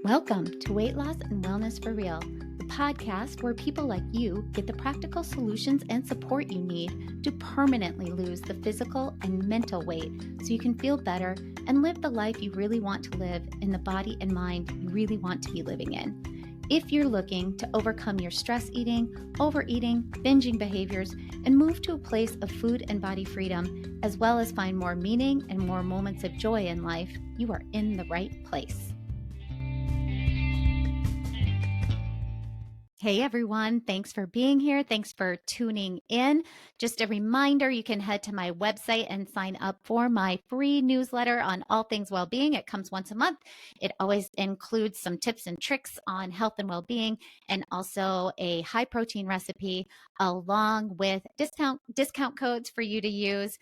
Welcome to Weight Loss and Wellness for Real, the podcast where people like you get the practical solutions and support you need to permanently lose the physical and mental weight so you can feel better and live the life you really want to live in the body and mind you really want to be living in. If you're looking to overcome your stress eating, overeating, binging behaviors, and move to a place of food and body freedom, as well as find more meaning and more moments of joy in life, you are in the right place. Hey everyone, thanks for being here. Thanks for tuning in. Just a reminder, you can head to my website and sign up for my free newsletter on all things well-being. It comes once a month. It always includes some tips and tricks on health and well-being, and also a high protein recipe along with discount codes for you to use.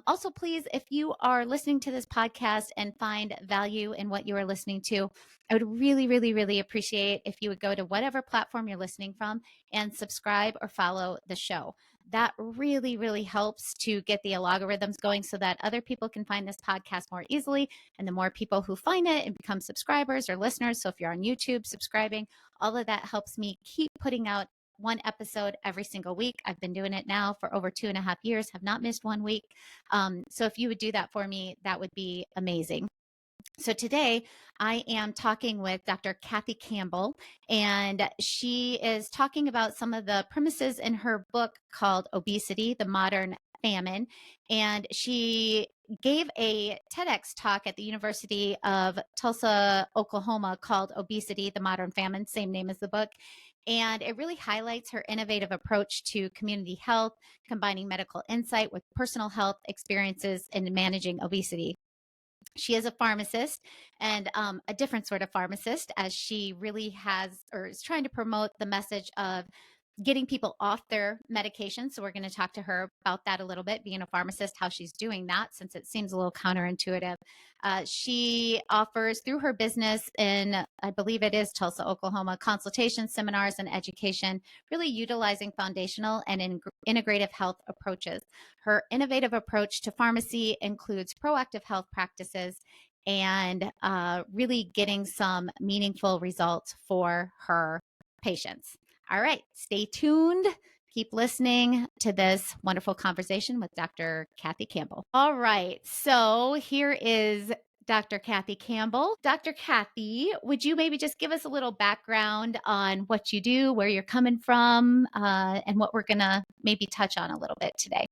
Also, please, if you are listening to this podcast and find value in what you are listening to, I would really appreciate if you would go to whatever platform you're listening from and subscribe or follow the show. That really helps to get the algorithms going so that other people can find this podcast more easily. And the more people who find it and become subscribers or listeners, so if you're on YouTube, subscribing, all of that helps me keep putting out one episode every single week. I've been doing it now for over 2.5 years, have not missed 1 week. So if you would do that for me, that would be amazing. So today I am talking with DrKathy Campbell, and she is talking about some of the premises in her book called Obesity, the Modern Famine. And she gave a TEDx talk at the University of Tulsa, Oklahoma called Obesity, the Modern Famine, same name as the book. And it really highlights her innovative approach to community health, combining medical insight with personal health experiences in managing obesity. She is a pharmacist, and a different sort of pharmacist, as she really has or is trying to promote the message of getting people off their medication. So we're going to talk to her about that a little bit, being a pharmacist, how she's doing that, since it seems a little counterintuitive. She offers through her business in, I believe it is Tulsa, Oklahoma, consultations, seminars, and education, really utilizing foundational and integrative health approaches. Her innovative approach to pharmacy includes proactive health practices and really getting some meaningful results for her patients. All right, stay tuned. Keep listening to this wonderful conversation with DrKathy Campbell. All right, so here is DrKathy Campbell. DrKathy, would you maybe just give us a little background on what you do, where you're coming from, and what we're going to maybe touch on a little bit today?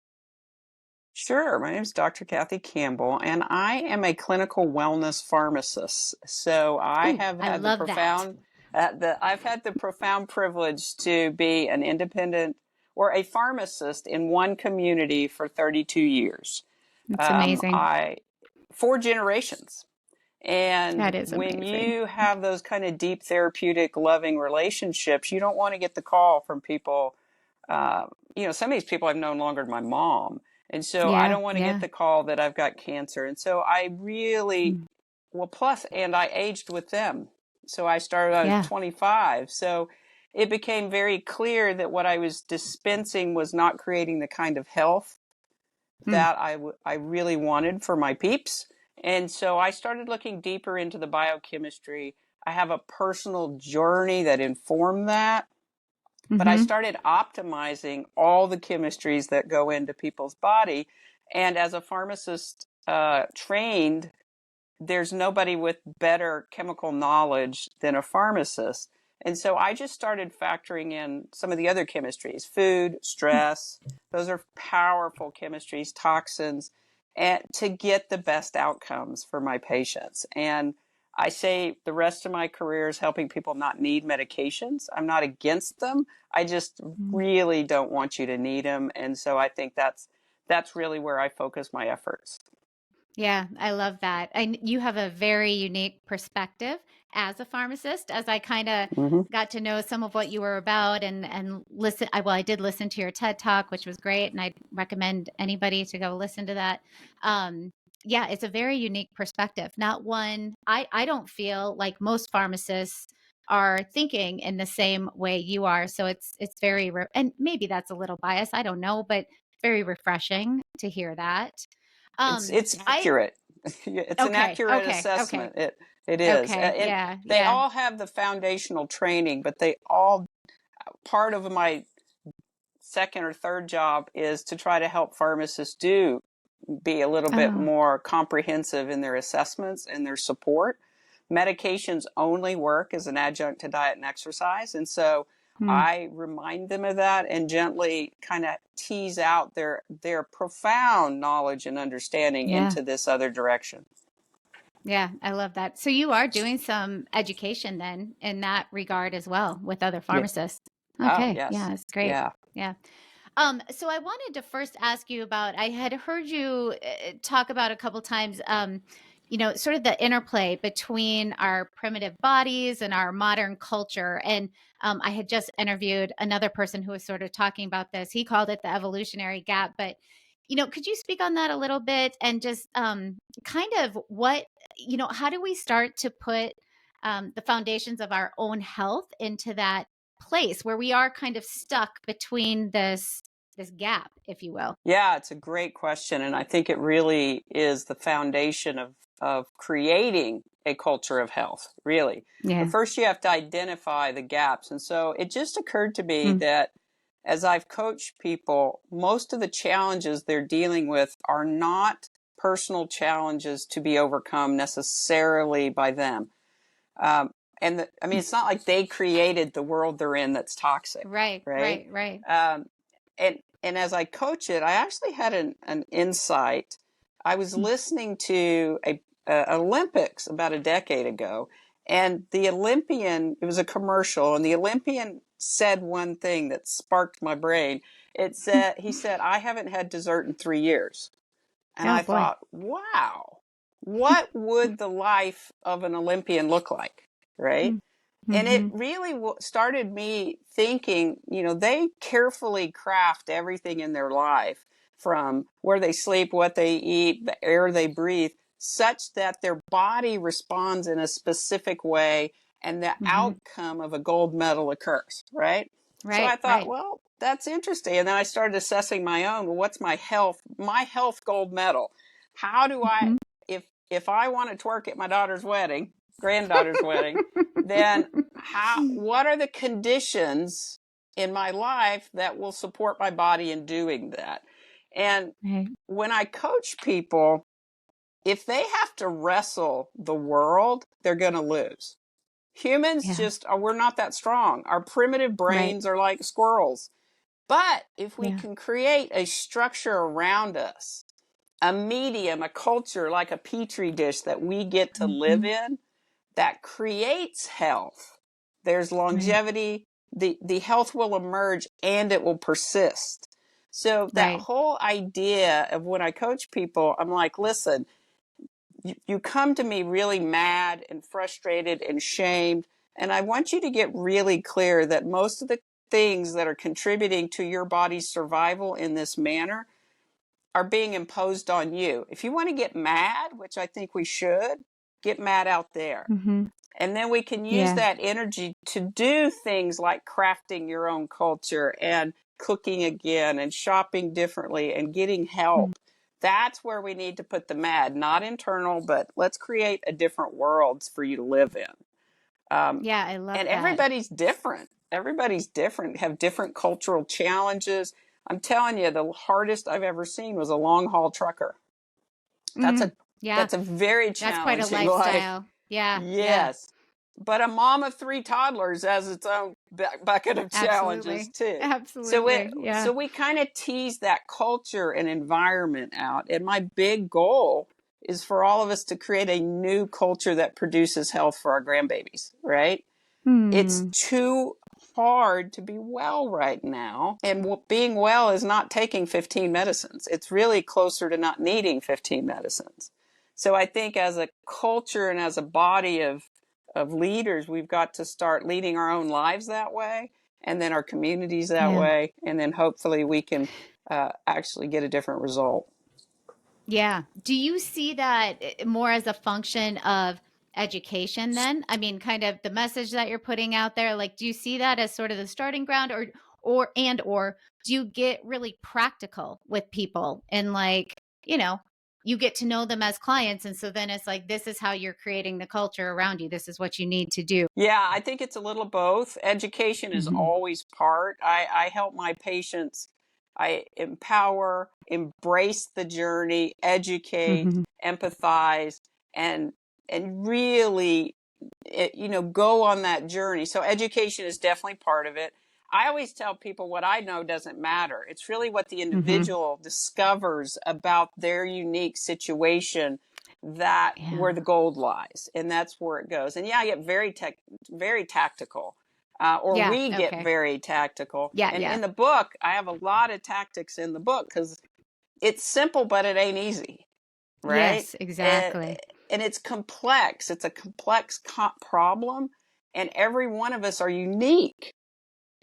Sure. My name is DrKathy Campbell, and I am a clinical wellness pharmacist. So I have had the profound, I've had the profound privilege to be an independent or a pharmacist in one community for 32 years. It's amazing. 4 generations. And that is when amazing. you have those kind of deep therapeutic loving relationships, you don't want to get the call from people. Some of these people I've known longer than my mom. And so I don't want to get the call that I've got cancer. And so I really, and I aged with them. So I started at 25. So it became very clear that what I was dispensing was not creating the kind of health that I really wanted for my peeps. And so I started looking deeper into the biochemistry. I have a personal journey that informed that. But I started optimizing all the chemistries that go into people's body. And as a pharmacist trained, there's nobody with better chemical knowledge than a pharmacist. And so I just started factoring in some of the other chemistries, food, stress. Those are powerful chemistries, toxins, and to get the best outcomes for my patients. And I say the rest of my career is helping people not need medications. I'm not against them. I just really don't want you to need them. And so I think that's really where I focus my efforts. Yeah, I love that. And you have a very unique perspective as a pharmacist, as I kind of got to know some of what you were about and listen. I did listen to your TED Talk, which was great. And I'd recommend anybody to go listen to that. Yeah, it's a very unique perspective. Not one, I don't feel like most pharmacists are thinking in the same way you are. So it's very, and maybe that's a little biased. I don't know, but very refreshing to hear that. It's accurate. It's an Okay. accurate Okay. Okay. assessment. It is. Okay. And Yeah. they Yeah. all have the foundational training, but they all, part of my second or third job is to try to help pharmacists be a little bit Oh, more comprehensive in their assessments and their support. Medications only work as an adjunct to diet and exercise. And so hmm. I remind them of that and gently kind of tease out their profound knowledge and understanding Yeah. into this other direction. Yeah. I love that. So you are doing some education then in that regard as well with other Yeah. pharmacists. Oh, Okay. Yeah. yes. That's great. Yeah. Yeah. So I wanted to first ask you about, I had heard you talk about a couple times, sort of the interplay between our primitive bodies and our modern culture. And I had just interviewed another person who was sort of talking about this. He called it the evolutionary gap. But, could you speak on that a little bit and just kind of how do we start to put the foundations of our own health into that place where we are kind of stuck between this gap, if you will? Yeah, it's a great question. And I think it really is the foundation of creating a culture of health, really. But Yeah. first, you have to identify the gaps. And so it just occurred to me Mm. that as I've coached people, most of the challenges they're dealing with are not personal challenges to be overcome necessarily by them. Um, I mean, it's not like they created the world they're in that's toxic, Right, right? right, right. Um, and as I coach it, I actually had an insight. I was Mm. listening to a Olympics about a decade ago, and the Olympian, it was a commercial, and the Olympian said one thing that sparked my brain. He said, "I haven't had dessert in 3 years." And Oh I boy. thought, wow, what would the life of an Olympian look like? Right. Mm. And it Mm-hmm. really started me thinking, they carefully craft everything in their life, from where they sleep, what they eat, the air they breathe, such that their body responds in a specific way and the Mm-hmm. outcome of a gold medal occurs, right? So I Right, thought, right. well, that's interesting. And then I started assessing my own. Well, what's my health gold medal? How do I, Mm-hmm. if I want to twerk at my daughter's wedding, granddaughter's wedding, then what are the conditions in my life that will support my body in doing that? And Right. when I coach people, if they have to wrestle the world, they're going to lose. Humans Yeah. we're not that strong. Our primitive Right. brains are like squirrels. But if we Yeah. can create a structure around us, a medium, a culture like a petri dish that we get to live Mm-hmm. in, that creates health, there's Right. longevity, the health will emerge and it will persist. So that Right. whole idea of, when I coach people, I'm like, listen, you come to me really mad and frustrated and shamed, and I want you to get really clear that most of the things that are contributing to your body's survival in this manner are being imposed on you. If you want to get mad, which I think we should, get mad out there. Mm-hmm. And then we can use Yeah. that energy to do things like crafting your own culture and cooking again and shopping differently and getting Mm. help. That's where we need to put the mad, not internal, but let's create a different world for you to live in. Um, Yeah, I love and that. everybody's different. Everybody's different, have different cultural challenges. I'm telling you, the hardest I've ever seen was a long haul trucker. That's Mm. a Yeah. that's a very That's quite a challenging life. lifestyle. Yeah. Yeah. Yes. But a mom of three toddlers has its own bucket of challenges Absolutely. too. Absolutely. Yeah. So we kind of tease that culture and environment out. And my big goal is for all of us to create a new culture that produces health for our grandbabies, right? It's Hmm. too hard to be well right now. And being well is not taking 15 medicines. It's really closer to not needing 15 medicines. So I think as a culture and as a body of leaders, we've got to start leading our own lives that way, and then our communities that Yeah. way. And then hopefully we can actually get a different result. Yeah. Do you see that more as a function of education then? I mean, kind of the message that you're putting out there, like, do you see that as sort of the starting ground, or do you get really practical with people and like, you know, you get to know them as clients. And so then it's like, this is how you're creating the culture around you. This is what you need to do. Yeah, I think it's a little both. Education is Mm-hmm. always part. I help my patients. I empower, embrace the journey, educate, Mm-hmm. empathize, and really, go on that journey. So education is definitely part of it. I always tell people what I know doesn't matter. It's really what the Mm-hmm. individual discovers about their unique situation that Yeah. where the gold lies, and that's where it goes. And yeah, I get very tactical, or Yeah. we get Okay. very tactical. Yeah. And Yeah. in the book, I have a lot of tactics in the book because it's simple, but it ain't easy, right? Yes, And, exactly. and it's complex. It's a complex problem, and every one of us are unique.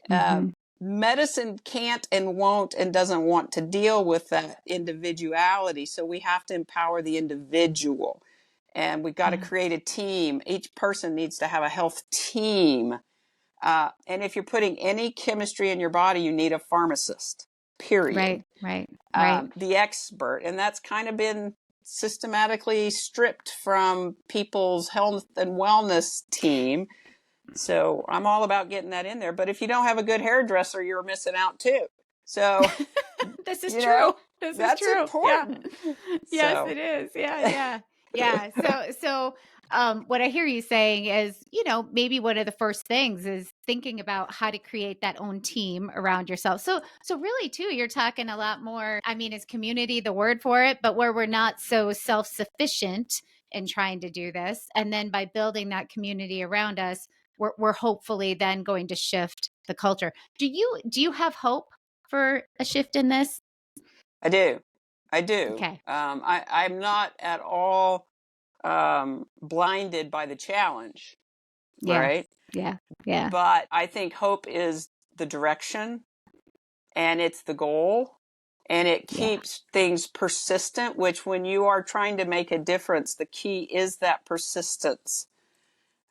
Uh, Mm-hmm. Medicine can't and won't and doesn't want to deal with that individuality. So we have to empower the individual, and we've got to Yeah. create a team. Each person needs to have a health team. And if you're putting any chemistry in your body, you need a pharmacist, period. Right. Right. Right. The expert. And that's kind of been systematically stripped from people's health and wellness team. So I'm all about getting that in there. But if you don't have a good hairdresser, you're missing out too. So, This is true. This is that's true. Yeah. important. Yes, So, it is. Yeah, yeah. Yeah. So what I hear you saying is, maybe one of the first things is thinking about how to create that own team around yourself. So really too, you're talking a lot more, I mean, is community the word for it, but where we're not so self-sufficient in trying to do this. And then by building that community around us, we're hopefully then going to shift the culture. Do you have hope for a shift in this? I do. I do. Okay. I'm not at all blinded by the challenge, Yeah. right? Yeah. Yeah. But I think hope is the direction, and it's the goal, and it Yeah. keeps things persistent, which when you are trying to make a difference, the key is that persistence,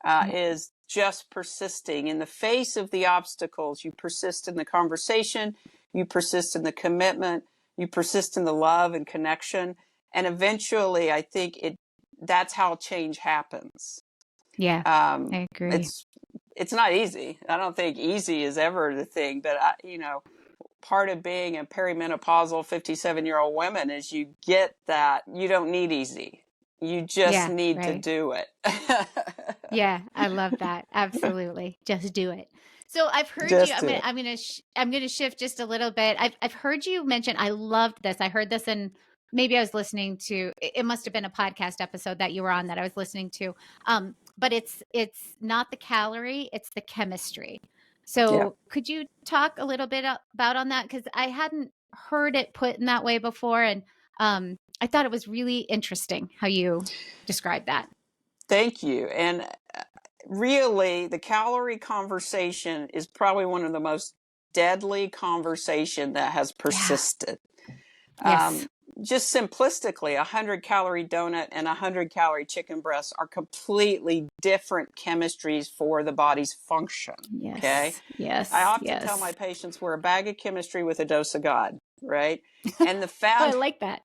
Yeah. is just persisting in the face of the obstacles. You persist in the conversation, you persist in the commitment, you persist in the love and connection. And eventually, I think that's how change happens. Yeah. Um, I agree. it's not easy. I don't think easy is ever the thing, but part of being a perimenopausal 57-year-old woman is you get that you don't need easy. You just Yeah. need to Right. do it. Yeah. I love that. Absolutely. Just do it. So I've heard you. Just do it. I'm gonna shift just a little bit. I've heard you mention. I loved this. I heard this in, maybe I was listening to. It must have been a podcast episode that you were on that I was listening to. But it's not the calorie. It's the chemistry. Yeah. So could you talk a little bit about on that, because I hadn't heard it put in that way before, and I thought it was really interesting how you described that. Thank you. And really, the calorie conversation is probably one of the most deadly conversation that has Yeah. persisted. Yes. Just simplistically, 100-calorie donut and 100-calorie chicken breast are completely different chemistries for the body's function. Okay. Yes. I Yes. often tell my Yes. patients we're a bag of chemistry with a dose of God, right? And the Oh, I found like that.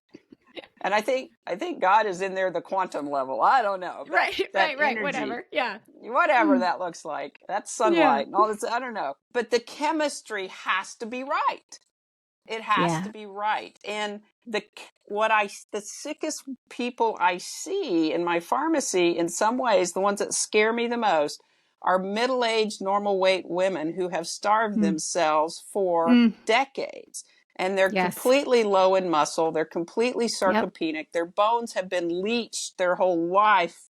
and I think God is in there, the quantum level. I don't know. Right. That Right. energy, Whatever. Yeah. whatever Mm. that looks like. That's Yeah. sunlight and all this. I don't know. But the chemistry has to be right. It has to Yeah. be right. And the sickest people I see in my pharmacy, in some ways, the ones that scare me the most, are middle-aged, normal weight women who have starved Mm. themselves for Mm. decades. And they're Yes. completely low in muscle. They're completely Yep. sarcopenic. Their bones have been leached their whole life,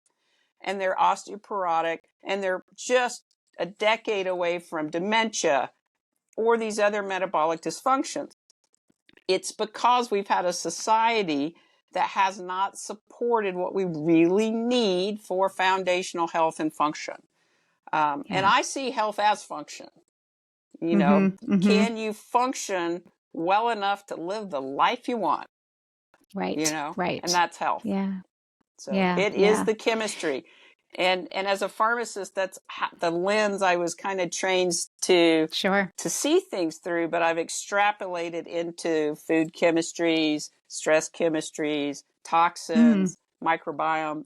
and they're osteoporotic, and they're just a decade away from dementia or these other metabolic dysfunctions. It's because we've had a society that has not supported what we really need for foundational health and function. And Yeah. I see health as function. Mm-hmm. Mm-hmm. Can you function well enough to live the life you want? Right. And Right. that's health. Yeah. So Yeah. it is Yeah. the chemistry. And as a pharmacist, that's the lens I was kind of trained to see things through, but I've extrapolated into food chemistries, stress chemistries, toxins, microbiome.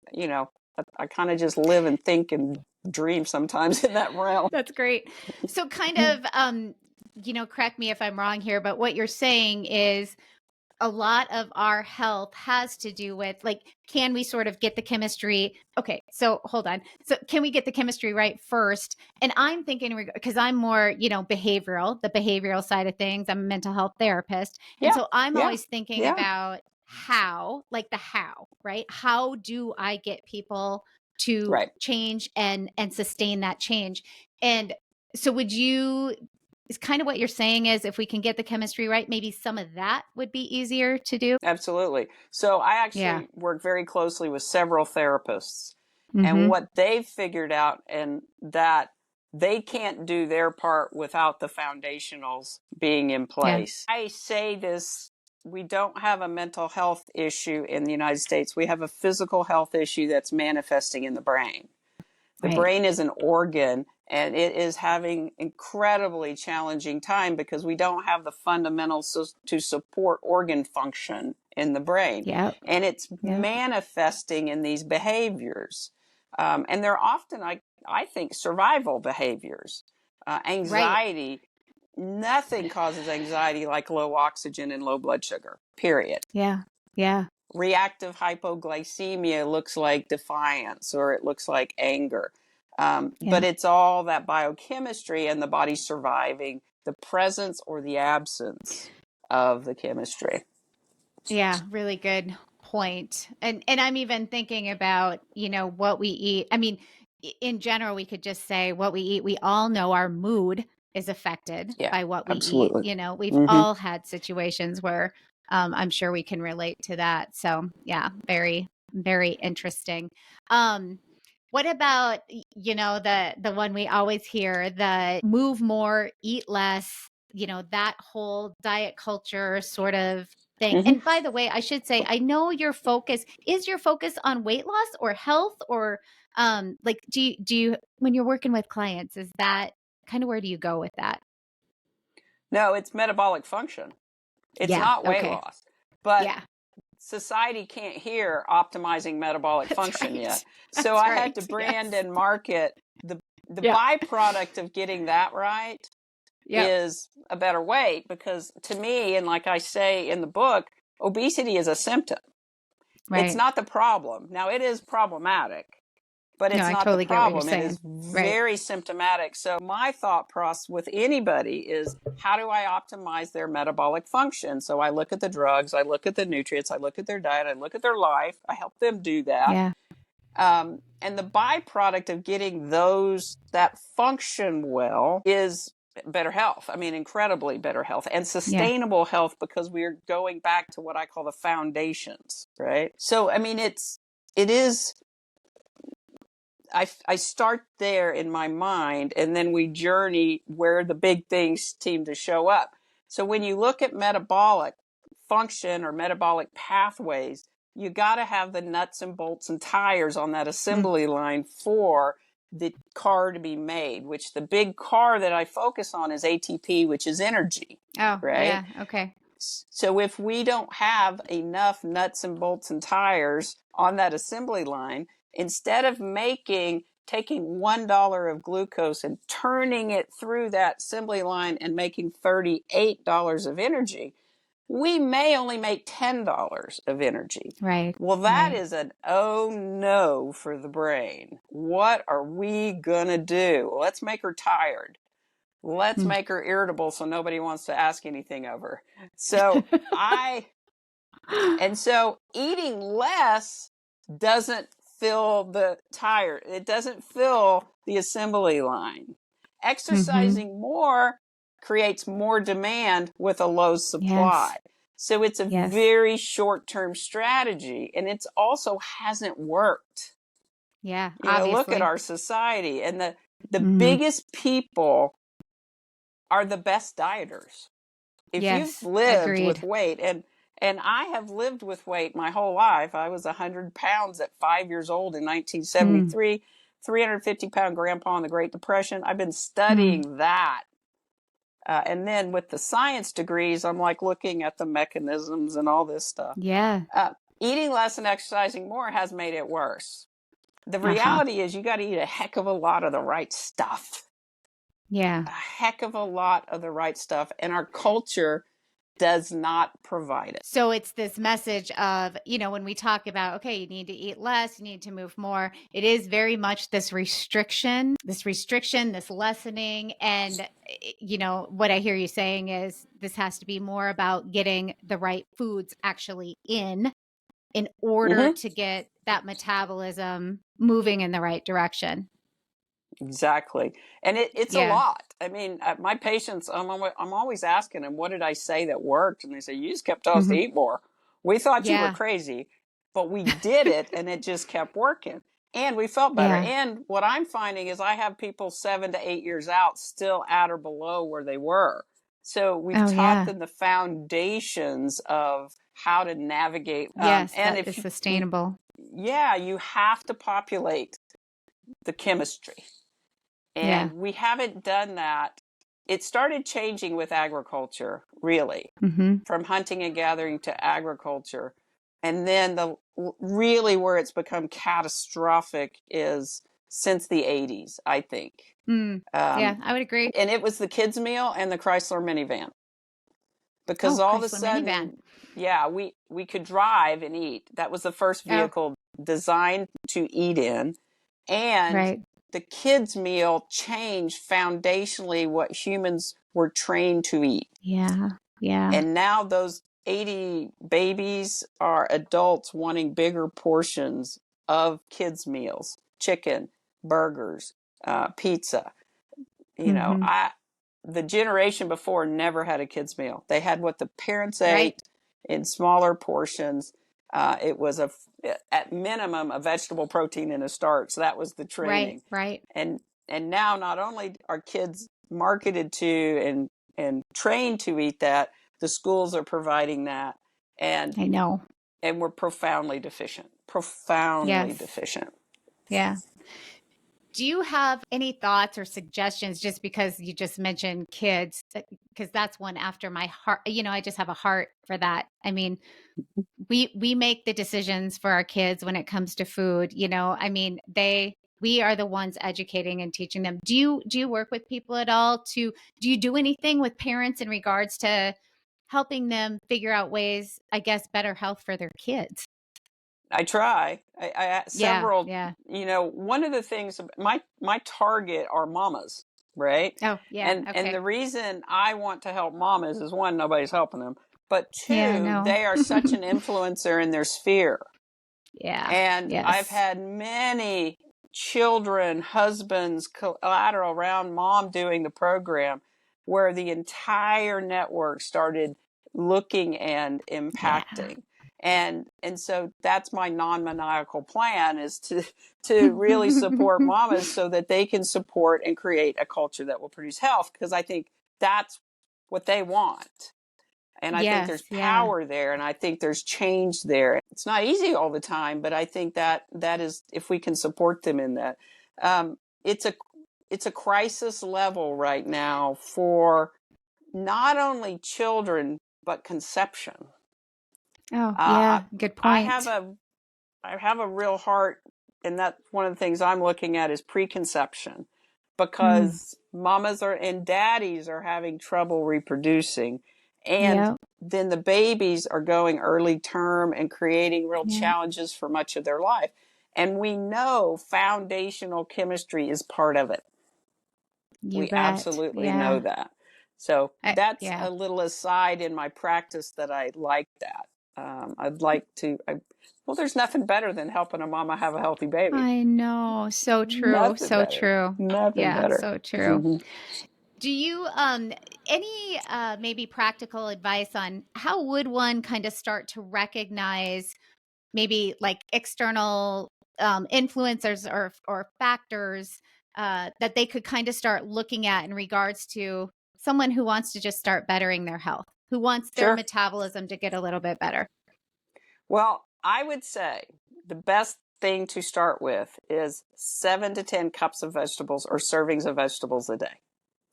I kind of just live and think and dream sometimes in that realm. That's great. So kind of, correct me if I'm wrong here, but what you're saying is a lot of our health has to do with, like, can we sort of get the chemistry? Okay, so hold on. So can we get the chemistry right first? And I'm thinking, because I'm more, the behavioral side of things. I'm a mental health therapist. And so I'm always thinking about how, like the how, right? How do I get people to change and sustain that change? And so is kind of what you're saying is if we can get the chemistry right, maybe some of that would be easier to do? Absolutely. So I actually work very closely with several therapists, and what they've figured out, and that they can't do their part without the foundationals being in place. I say this, we don't have a mental health issue in the United States. We have a physical health issue that's manifesting in the brain. The brain is an organ, and it is having incredibly challenging time because we don't have the fundamentals to support organ function in the brain. And it's manifesting in these behaviors. And they're often, I think, survival behaviors. Anxiety, nothing causes anxiety like low oxygen and low blood sugar, period. Reactive hypoglycemia looks like defiance, or it looks like anger. But it's all that biochemistry and the body surviving the presence or the absence of the chemistry. Yeah, really good point. And I'm even thinking about, what we eat. I mean, in general, we could just say what we eat. We all know our mood is affected by what we eat. We've all had situations where I'm sure we can relate to that. So yeah, very, very interesting. What about, the one we always hear, the move more, eat less, that whole diet culture sort of thing. And by the way, I should say, I know your focus on weight loss or health, or like, do you, when you're working with clients, is that kind of, where do you go with that? No, it's metabolic function. It's not weight loss, but society can't hear optimizing metabolic function yet. So I had to brand and market the byproduct of getting that right is a better weight, because to me, and like I say in the book, obesity is a symptom. It's not the problem. Now, it is problematic, but it's not the problem. It is very symptomatic. So my thought process with anybody is, how do I optimize their metabolic function? So I look at the drugs, I look at the nutrients, I look at their diet, I look at their life. I help them do that. And the byproduct of getting that function well is better health. I mean, incredibly better health and sustainable health, because we're going back to what I call the foundations, right? So, I mean, it is, I start there in my mind, and then we journey where the big things seem to show up. So when you look at metabolic function or metabolic pathways, you got to have the nuts and bolts and tires on that assembly line for the car to be made, which the big car that I focus on is ATP, which is energy. Oh, right? Yeah. Okay. So if we don't have enough nuts and bolts and tires on that assembly line, instead of taking $1 of glucose and turning it through that assembly line and making $38 of energy, we may only make $10 of energy. Right. Well, that is an oh no for the brain. What are we going to do? Let's make her tired. Let's make her irritable so nobody wants to ask anything of her. So so eating less doesn't fill the tire. It doesn't fill the assembly line. Exercising more creates more demand with a low supply. So it's a very short-term strategy, and it's also hasn't worked. Yeah, look at our society, and the biggest people are the best dieters. If you've lived with weight, and And I have lived with weight my whole life. I was 100 pounds at 5 years old in 1973, 350-pound grandpa in the Great Depression. I've been studying that. And then with the science degrees, I'm like looking at the mechanisms and all this stuff. Yeah. Eating less and exercising more has made it worse. The reality is you got to eat a heck of a lot of the right stuff. Yeah. A heck of a lot of the right stuff. And our culture does not provide it. So it's this message of, when we talk about, okay, you need to eat less, you need to move more, it is very much this restriction, this lessening. And, what I hear you saying is this has to be more about getting the right foods actually in order to get that metabolism moving in the right direction. Exactly. And it's a lot. I mean, my patients, I'm always asking them, what did I say that worked? And they say, you just kept telling us to eat more. We thought you were crazy, but we did it and it just kept working. And we felt better. And what I'm finding is I have people 7 to 8 years out still at or below where they were. So we've taught them the foundations of how to navigate. Yes, and that is sustainable. You have to populate the chemistry. And we haven't done that. It started changing with agriculture, really, from hunting and gathering to agriculture. And then really where it's become catastrophic is since the 80s, I think. Yeah, I would agree. And it was the kids' meal and the Chrysler minivan. Because all of a sudden, we could drive and eat. That was the first vehicle designed to eat in. And the kids' meal changed foundationally what humans were trained to eat. Yeah. And now those 80 babies are adults wanting bigger portions of kids' meals, chicken, burgers, pizza. The generation before never had a kids' meal. They had what the parents ate in smaller portions. It was at minimum a vegetable protein and a starch. So that was the training. Right. And now not only are kids marketed to and trained to eat that, the schools are providing that. And I know. And we're profoundly deficient. Deficient. Yeah. Do you have any thoughts or suggestions, just because you just mentioned kids, because that's one after my heart, I just have a heart for that. I mean, we make the decisions for our kids when it comes to food, I mean, we are the ones educating and teaching them. Do you work with people at all do you do anything with parents in regards to helping them figure out ways, I guess, better health for their kids? I try. I several. Yeah. One of the things my target are mamas, right? Oh, yeah. And the reason I want to help mamas is, one, nobody's helping them, but two, no. they are such an influencer in their sphere. Yeah. And I've had many children, husbands, collateral around mom doing the program, where the entire network started looking and impacting. And so that's my non-maniacal plan, is to really support mamas so that they can support and create a culture that will produce health, because I think that's what they want. And I think there's power there, and I think there's change there. It's not easy all the time, but I think that is, if we can support them in that. It's a crisis level right now for not only children, but conception. Oh, yeah. Good point. I have a real heart, and that's one of the things I'm looking at is preconception, because mamas and daddies are having trouble reproducing. And then the babies are going early term and creating real challenges for much of their life. And we know foundational chemistry is part of it. We absolutely know that. So that's a little aside in my practice that I like that. I'd like to, there's nothing better than helping a mama have a healthy baby. I know. So true. Nothing so better. true. Nothing better. So true. Do you, any maybe practical advice on how would one kind of start to recognize maybe like external influencers or factors that they could kind of start looking at in regards to someone who wants to just start bettering their health? who wants their Sure. metabolism to get a little bit better? Well, I would say the best thing to start with is 7 to 10 cups of vegetables or servings of vegetables a day.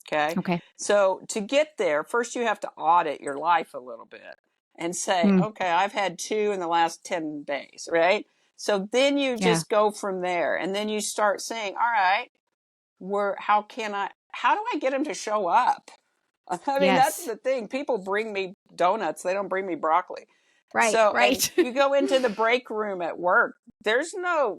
Okay. Okay. So to get there, first you have to audit your life a little bit and say, Mm, okay, I've had 2 in the last 10 days, right? So then you yeah. just go from there. And then you start saying, all right, how do I get them to show up? I mean, that's Yes. the thing. People bring me donuts. They don't bring me broccoli. Right. So, and Right. you go into the break room at work, there's no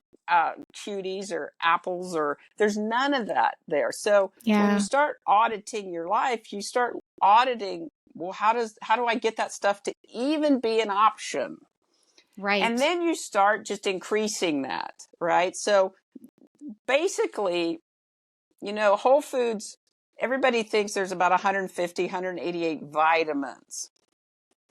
cuties or apples or there's none of that there. So when you Yeah. start auditing your life, you start auditing, well, how do I get that stuff to even be an option? And Right. then you start just increasing that, right? So basically, Whole Foods, everybody thinks there's about 150, 188 vitamins,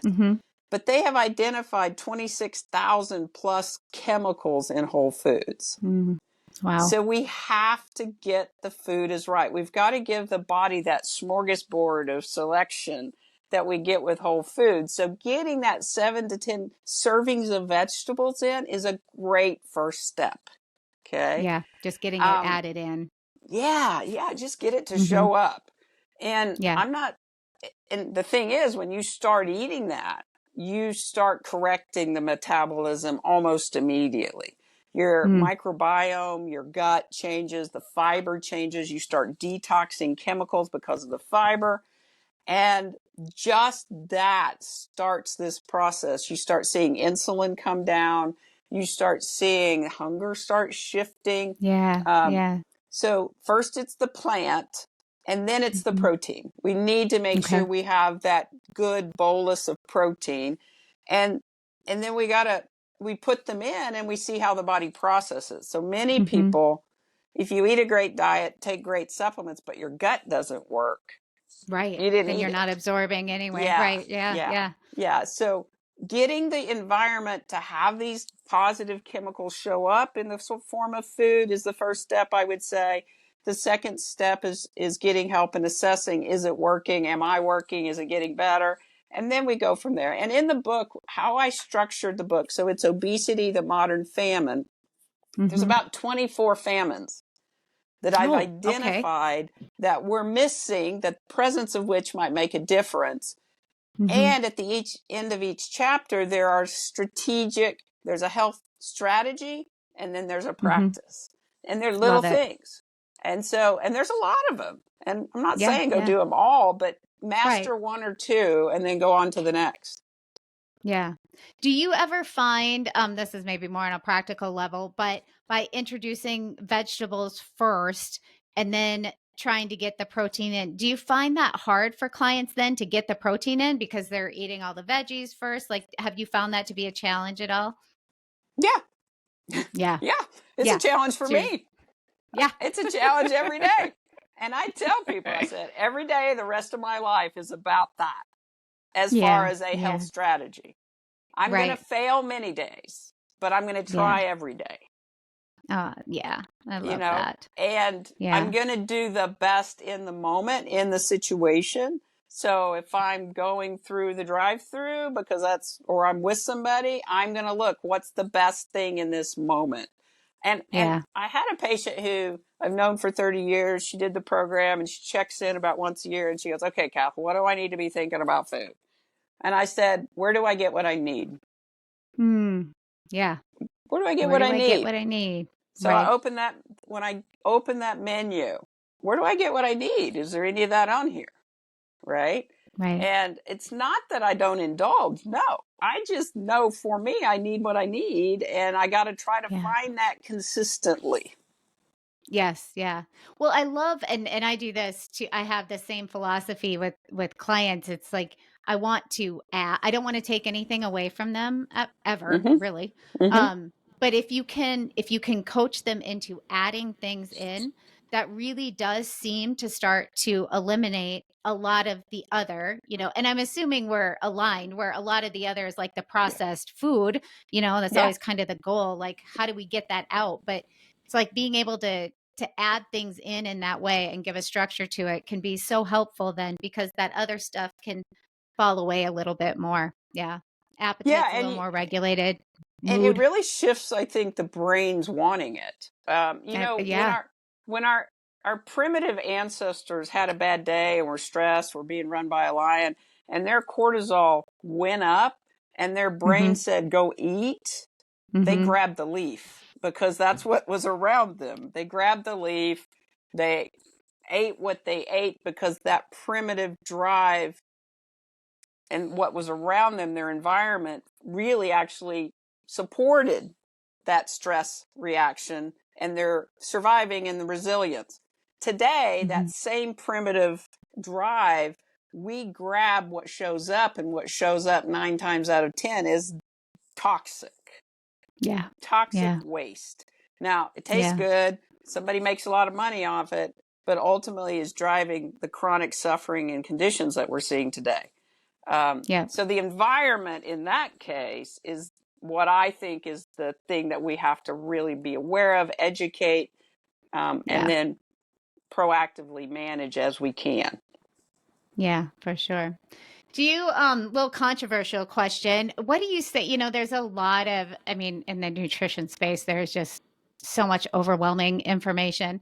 Mm-hmm. but they have identified 26,000 plus chemicals in Whole Foods. Mm. Wow. So we have to get the food is right. We've got to give the body that smorgasbord of selection that we get with Whole Foods. So getting that 7 to 10 servings of vegetables in is a great first step. Okay. Yeah. Just getting it Um, added in. yeah, just get it to Mm-hmm. show up. And Yeah. and the thing is, when you start eating that, you start correcting the metabolism almost immediately. Your Mm. microbiome, your gut changes, the fiber changes, you start detoxing chemicals because of the fiber. And just that starts this process. You start seeing insulin come down. You start seeing hunger start shifting. Yeah. Um, Yeah. so first it's the plant and then it's the Mm-hmm. protein. We need to make sure Okay. we have that good bolus of protein. And then we put them in and we see how the body processes. So many Mm-hmm. people, if you eat a great diet, take great supplements, but your gut doesn't work, Right. you didn't Then eat you're not it. absorbing anyway. Yeah, Right. Yeah. yeah, Yeah. yeah. So getting the environment to have these positive chemicals show up in the form of food is the first step, I would say. The second step is getting help and assessing, is it working? Am I working? Is it getting better? And then we go from there. And in the book, how I structured the book, so it's Obesity, the Modern Famine. There's Mm-hmm. about 24 famines that I've Oh, okay. identified that we're missing, the presence of which might make a difference. Mm-hmm. And at the end of each chapter, there's a health strategy, and then there's a Mm-hmm. practice. And they're little Love it. things. And there's a lot of them. And I'm not Yeah. saying go Yeah. do them all, but Right. master one or two and then go on to the next. Yeah. Do you ever find, this is maybe more on a practical level, but by introducing vegetables first and then trying to get the protein in, do you find that hard for clients then to get the protein in because they're eating all the veggies first? Like, have you found that to be a challenge at all? Yeah. Yeah. Yeah. It's a Yeah. challenge for So you're, me. yeah. It's a challenge every day. And I tell people, I said, every day, the rest of my life is about that as far Yeah. as a health Yeah. strategy. I'm going to Right. fail many days, but I'm going to Yeah. try every day, Yeah. I you love know, that. and I'm Yeah. going to do the best in the moment in the situation. So if I'm going through the drive-through or I'm with somebody, I'm going to look, what's the best thing in this moment? And Yeah. I had a patient who I've known for 30 years. She did the program and she checks in about once a year and she goes, okay, Kath, what do I need to be thinking about food? And I said, where do I get what I need? Hmm. Yeah. Where do I get Where what do I I get need? what I need? So Right. when I open that menu, where do I get what I need? Is there any of that on here? Right. Right. And it's not that I don't indulge. No, I just know for me, I need what I need. And I got to try to Yeah. find that consistently. Yes, yeah. Well, I love and I do this too. I have the same philosophy with clients. It's like I want to add, I don't want to take anything away from them ever, Mm-hmm. really. Mm-hmm. But if you can coach them into adding things in, that really does seem to start to eliminate a lot of the other, and I'm assuming we're aligned where a lot of the other is like the processed food, that's Yeah. always kind of the goal. Like, how do we get that out? But it's like being able to add things in that way and give a structure to it can be so helpful then, because that other stuff can fall away a little bit more. Yeah. Yeah, Appetite's a little and more regulated. and it Mood. really shifts, I think, the brain's wanting it. When Yeah. our primitive ancestors had a bad day and were stressed, were being run by a lion, and their cortisol went up, and their brain Mm-hmm. said, "Go eat." They Mm-hmm. grabbed the leaf because that's what was around them. They grabbed the leaf. They ate what they ate because that primitive drive and what was around them, their environment, really actually supported that stress reaction and their surviving and the resilience. Today, Mm-hmm. that same primitive drive, we grab what shows up, and what shows up 9 times out of 10 is toxic, Yeah. toxic Yeah. waste. Now, it tastes Yeah. good, somebody makes a lot of money off it, but ultimately is driving the chronic suffering and conditions that we're seeing today. Yeah. So the environment in that case is what I think is the thing that we have to really be aware of, educate, and Yeah. then proactively manage as we can. Yeah, for sure. Do you, little controversial question. What do you say? There's a lot of, I mean, in the nutrition space, there's just so much overwhelming information.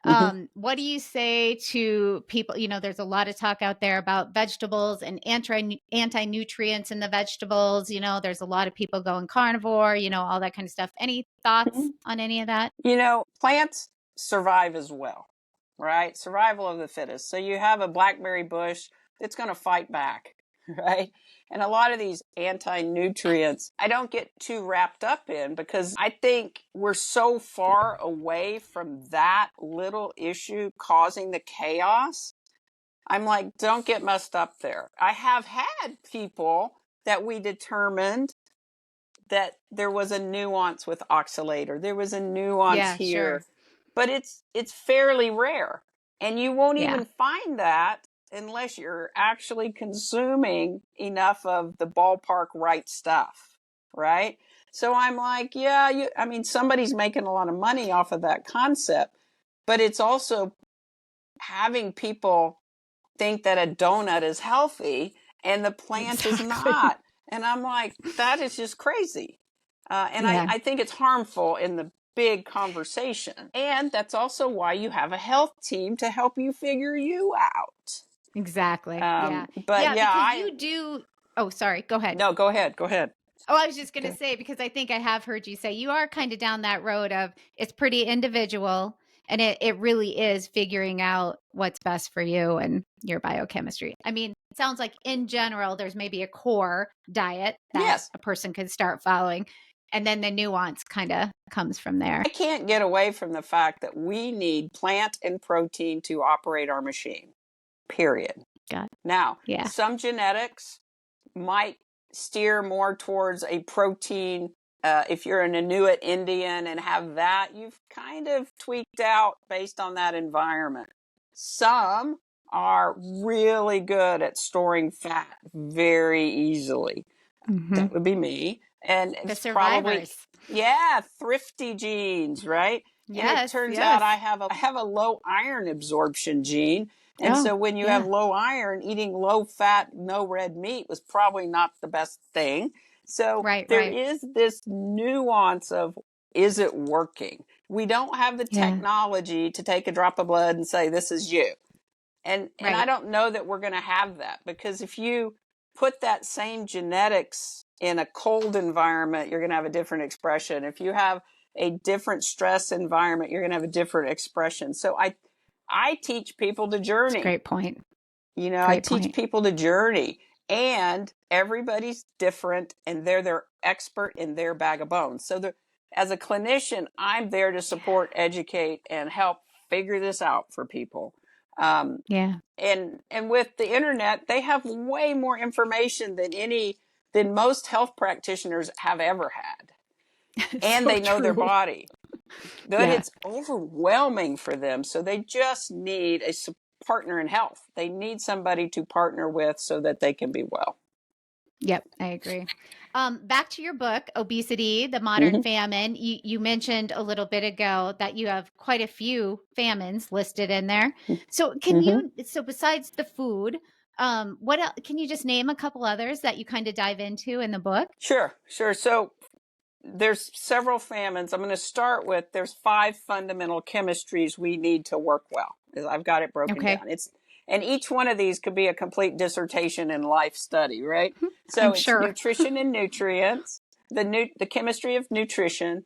Mm-hmm. What do you say to people? There's a lot of talk out there about vegetables and anti-nutrients in the vegetables. There's a lot of people going carnivore, all that kind of stuff. Any thoughts on any of that? Plants survive as well, right? Survival of the fittest. So you have a blackberry bush that's going to fight back, right? And a lot of these anti nutrients, I don't get too wrapped up in because I think we're so far away from that little issue causing the chaos. I'm like, don't get messed up there. I have had people that we determined that there was a nuance with oxalate, or there was a nuance Yeah, here, sure. but it's fairly rare, and you won't Yeah, even find that unless you're actually consuming enough of the ballpark right stuff, right? So I'm like, yeah, I mean, somebody's making a lot of money off of that concept, but it's also having people think that a donut is healthy and the plant is exactly. not. And I'm like, that is just crazy. And Yeah, I think it's harmful in the big conversation. And that's also why you have a health team to help you figure you out. exactly. Yeah. But Yeah, yeah, because you do. Oh, sorry. Go ahead. no, go ahead. Go ahead. Oh, I was just going to Okay. say, because I think I have heard you say you are kind of down that road of it's pretty individual, and it really is figuring out what's best for you and your biochemistry. I mean, it sounds like in general, there's maybe a core diet that Yes. a person could start following, and then the nuance kind of comes from there. I can't get away from the fact that we need plant and protein to operate our machine, period. Got it. Now, Yeah. some genetics might steer more towards a protein. If you're an Inuit Indian and have that, you've kind of tweaked out based on that environment. Some are really good at storing fat very easily. Mm-hmm. That would be me. And The it's probably, survivors. yeah, thrifty genes, right? And it Yes. turns out Yes. I have a low iron absorption gene. And Oh, so when you have yeah. low iron, eating low fat, no red meat was probably not the best thing. So Right. there Right. is this nuance of, is it working? We don't have the Yeah. technology to take a drop of blood and say, this is you. And I Right. don't know that we're going to have that, because if you put that same genetics in a cold environment, you're going to have a different expression. If you have a different stress environment, you're going to have a different expression. So I teach people to It's a journey. great point. I Great teach point. people to journey, and everybody's different, and they're their expert in their bag of bones. So as a clinician, I'm there to Yeah. support, educate, and help figure this out for people. Um, Yeah. and with the internet, they have way more information than most health practitioners have ever had, and So they know their true. body, but Yeah. it's overwhelming for them. So they just need a partner in health. They need somebody to partner with so that they can be well. Yep, I agree. Back to your book, Obesity, the Modern Mm-hmm. Famine. You mentioned a little bit ago that you have quite a few famines listed in there. So Mm-hmm. so besides the food, Can you just name a couple others that you kind of dive into in the book? Sure. So there's several famines. I'm going to start with, there's 5 fundamental chemistries we need to work well. I've got it broken Okay. down. And each one of these could be a complete dissertation in life study, right? So I'm it's sure. nutrition and nutrients, the chemistry of nutrition,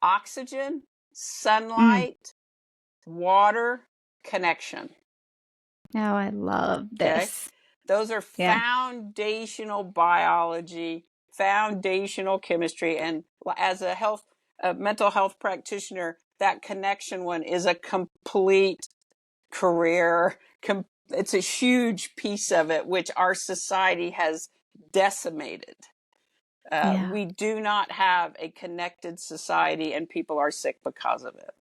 oxygen, sunlight, water, connection. Oh, I love Okay. this. Those are Yeah. foundational biology, foundational chemistry. And as a mental health practitioner, that connection one is a complete career. It's a huge piece of it, which our society has decimated. Yeah. We do not have a connected society, and people are sick because of it.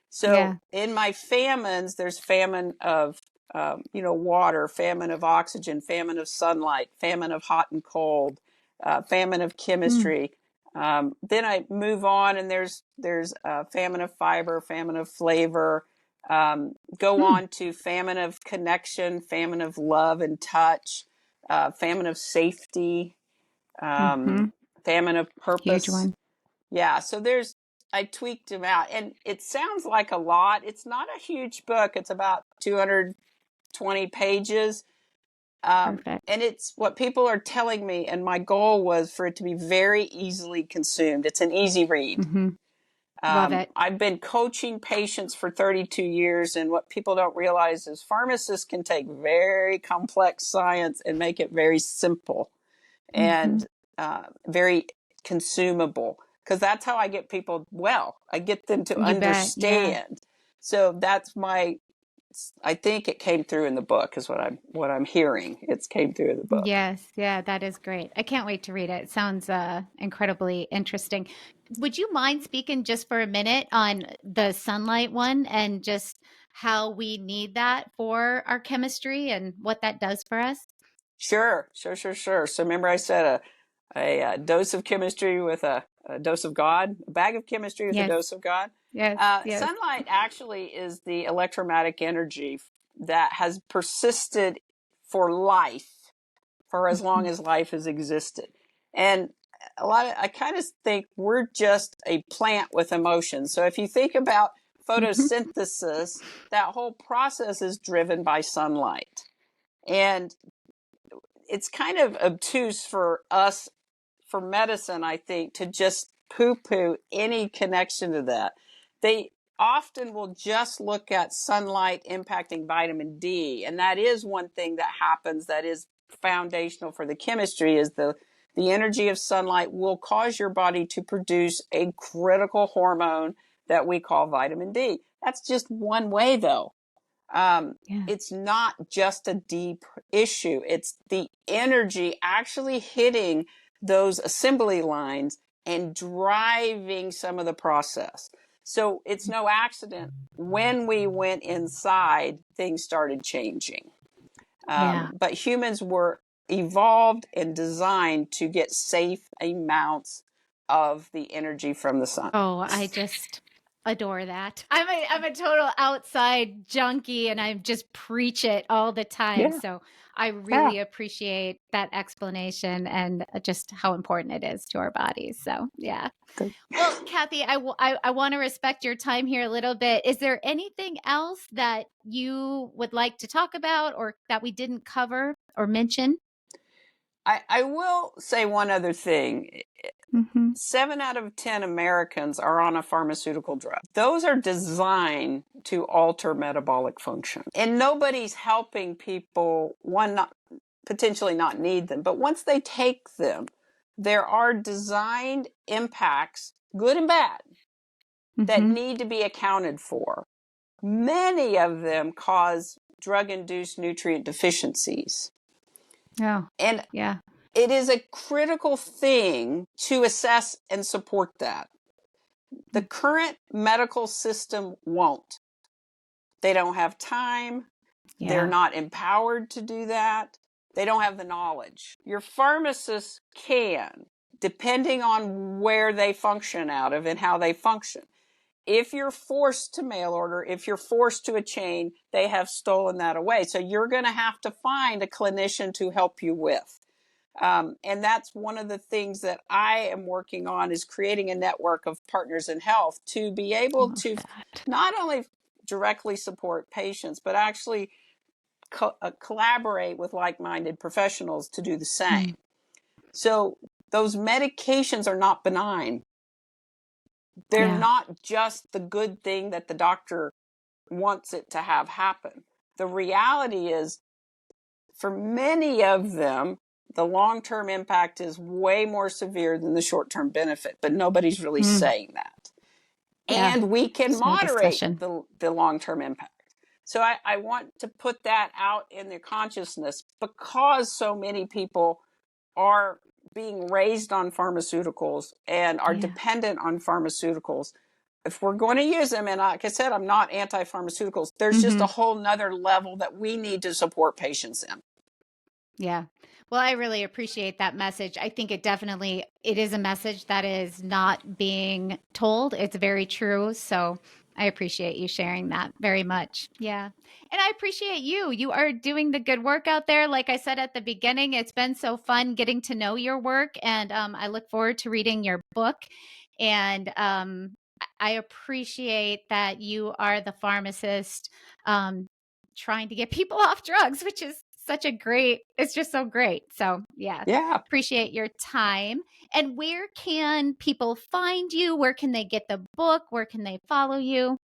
So in my famines, there's famine of, water, famine of oxygen, famine of sunlight, famine of hot and cold, famine of chemistry. Then I move on, and there's famine of fiber, famine of flavor. Go on to famine of connection, famine of love and touch, famine of safety, famine of purpose. Huge one. Yeah, so I tweaked them out, and it sounds like a lot. It's not a huge book. It's about 220 pages. Perfect. And it's what people are telling me, and my goal was for it to be very easily consumed. It's an easy read. Love it. I've been coaching patients for 32 years, and what people don't realize is pharmacists can take very complex science and make it very simple and very consumable, because that's how I get people well. I get them to understand. So that's I think it came through in the book, is what I'm hearing. It's came through in the book. Yes, yeah, that is great. I can't wait to read it. It sounds incredibly interesting. Would you mind speaking just for a minute on the sunlight one and just how we need that for our chemistry and what that does for us? Sure. So remember I said a dose of chemistry with a dose of God, a bag of chemistry with a dose of God. Yes. Sunlight actually is the electromagnetic energy that has persisted for life, for as long as life has existed. And I kind of think we're just a plant with emotions. So if you think about photosynthesis, that whole process is driven by sunlight. And it's kind of obtuse for us, for medicine, I think, to just poo-poo any connection to that. They often will just look at sunlight impacting vitamin D, and that is one thing that happens that is foundational for the chemistry, is the energy of sunlight will cause your body to produce a critical hormone that we call vitamin D. That's just one way, though. It's not just a deep issue. It's the energy actually hitting those assembly lines and driving some of the process. So it's no accident when we went inside, things started changing. But humans were evolved and designed to get safe amounts of the energy from the sun. Oh, I just adore that. I'm a total outside junkie and I just preach it all the time. Yeah. So I really appreciate that explanation and just how important it is to our bodies. So, yeah. Good. Well, Kathy, I want to respect your time here a little bit. Is there anything else that you would like to talk about or that we didn't cover or mention? I will say one other thing. 7 out of 10 Americans are on a pharmaceutical drug. Those are designed to alter metabolic function. And nobody's helping people, potentially not need them, but once they take them, there are designed impacts, good and bad, that need to be accounted for. Many of them cause drug-induced nutrient deficiencies. And it is a critical thing to assess and support that. The current medical system won't. They don't have time. They're not empowered to do that. They don't have the knowledge. Your pharmacist can, depending on where they function out of and how they function. if you're forced to mail order, if you're forced to a chain, they have stolen that away. So you're going to have to find a clinician to help you with. And that's one of the things that I am working on, is creating a network of partners in health to be able to not only directly support patients, but actually collaborate with like-minded professionals to do the same. So those medications are not benign. They're not just the good thing that the doctor wants it to have happen. The reality is, for many of them, the long-term impact is way more severe than the short-term benefit, but nobody's really saying that. And we can moderate the long-term impact. So I want to put that out in their consciousness, because so many people are being raised on pharmaceuticals and are dependent on pharmaceuticals. If we're going to use them, and like I said, I'm not anti-pharmaceuticals, there's just a whole nother level that we need to support patients in. Yeah. Well, I really appreciate that message. I think it is a message that is not being told. It's very true. So I appreciate you sharing that very much. Yeah. And I appreciate you. You are doing the good work out there. Like I said at the beginning, it's been so fun getting to know your work. And I look forward to reading your book. And I appreciate that you are the pharmacist trying to get people off drugs, which is it's just so great. So yeah, appreciate your time. And where can people find you? Where can they get the book? Where can they follow you?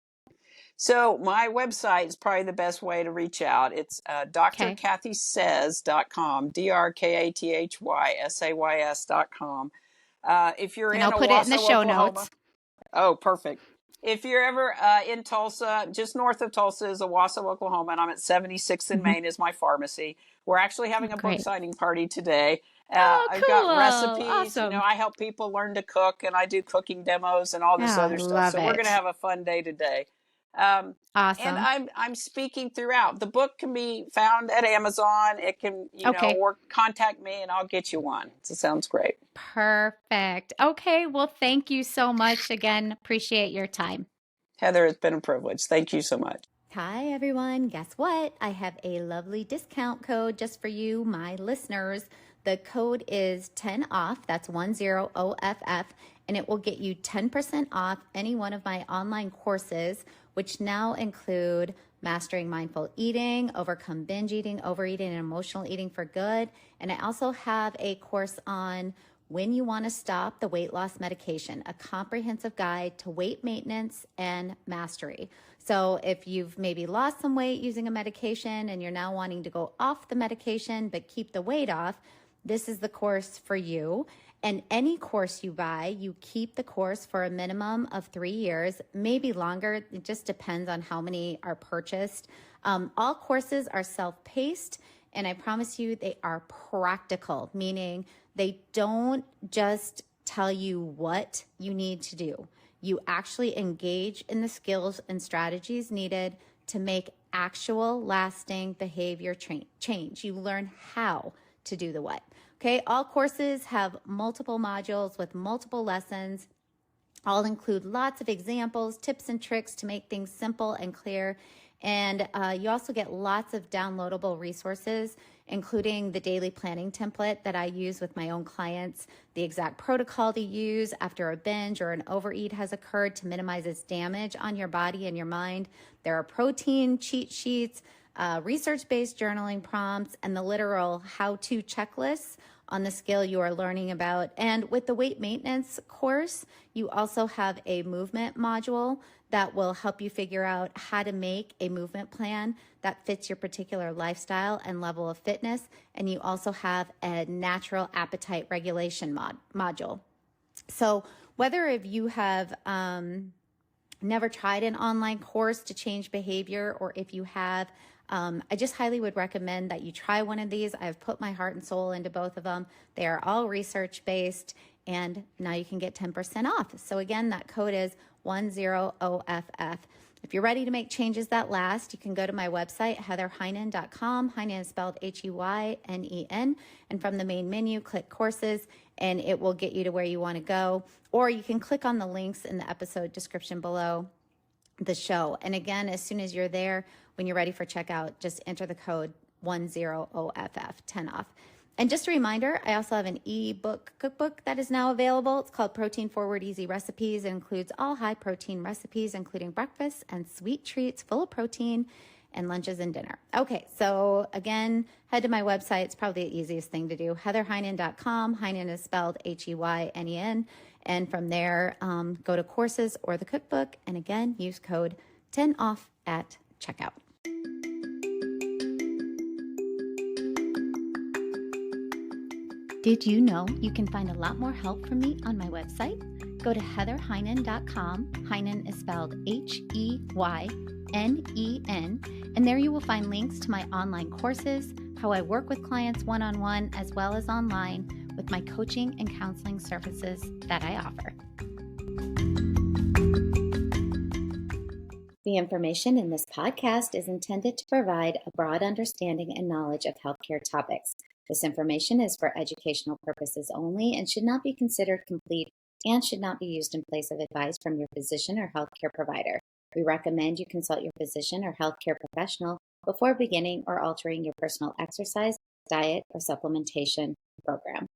So my website is probably the best way to reach out. It's DrKathySays.com, DrKathySays.com. If you're in Owasso, Oklahoma. Oh, perfect. If you're ever in Tulsa, just north of Tulsa is Owasso, Oklahoma, and I'm at 76th and Main is my pharmacy. We're actually having a book signing party today. I've got recipes. Awesome. I help people learn to cook, and I do cooking demos and all this other stuff. So we're going to have a fun day today. Awesome. And I'm speaking throughout. The book can be found at Amazon. It can, or contact me and I'll get you one. So it sounds great. Perfect. Okay. Well, thank you so much again. Appreciate your time. Heather, it's been a privilege. Thank you so much. Hi, everyone. Guess what? I have a lovely discount code just for you, my listeners. The code is 10 off. That's 10OFF. And it will get you 10% off any one of my online courses, which now include Mastering Mindful Eating, Overcome Binge Eating, Overeating, and Emotional Eating for Good. And I also have a course on When You Want to Stop the Weight Loss Medication, a comprehensive guide to weight maintenance and mastery. So if you've maybe lost some weight using a medication and you're now wanting to go off the medication but keep the weight off, this is the course for you. And any course you buy, you keep the course for a minimum of 3 years, maybe longer. It just depends on how many are purchased. All courses are self-paced, and I promise you they are practical, meaning they don't just tell you what you need to do. You actually engage in the skills and strategies needed to make actual lasting behavior change. You learn how to do the what. Okay, all courses have multiple modules with multiple lessons. All include lots of examples, tips, and tricks to make things simple and clear. And you also get lots of downloadable resources, including the daily planning template that I use with my own clients, the exact protocol to use after a binge or an overeat has occurred to minimize its damage on your body and your mind. There are protein cheat sheets, research-based journaling prompts, and the literal how-to checklists on the skill you are learning about. And with the weight maintenance course, you also have a movement module that will help you figure out how to make a movement plan that fits your particular lifestyle and level of fitness. And you also have a natural appetite regulation module. So whether if you have never tried an online course to change behavior, or if you have, I just highly would recommend that you try one of these. I've put my heart and soul into both of them. They are all research-based, and now you can get 10% off. So again, that code is 10OFF. If you're ready to make changes that last, you can go to my website, heatherheynen.com. Heynen is spelled Heynen. And from the main menu, click courses, and it will get you to where you want to go. Or you can click on the links in the episode description below the show. And again, as soon as you're there, when you're ready for checkout, just enter the code 10OFF, 10 off. And just a reminder, I also have an ebook cookbook that is now available. It's called Protein Forward Easy Recipes. It includes all high protein recipes, including breakfast and sweet treats full of protein and lunches and dinner. Okay, so again, head to my website. It's probably the easiest thing to do, heatherheynen.com. Heynen is spelled Heynen. And from there, go to courses or the cookbook. And again, use code 10 off at checkout. Did you know you can find a lot more help from me on my website? Go to heatherheynen.com. Heynen is spelled Heynen. And there you will find links to my online courses, how I work with clients one-on-one, as well as online with my coaching and counseling services that I offer. The information in this podcast is intended to provide a broad understanding and knowledge of healthcare topics. This information is for educational purposes only and should not be considered complete and should not be used in place of advice from your physician or healthcare provider. We recommend you consult your physician or healthcare professional before beginning or altering your personal exercise, diet, or supplementation program.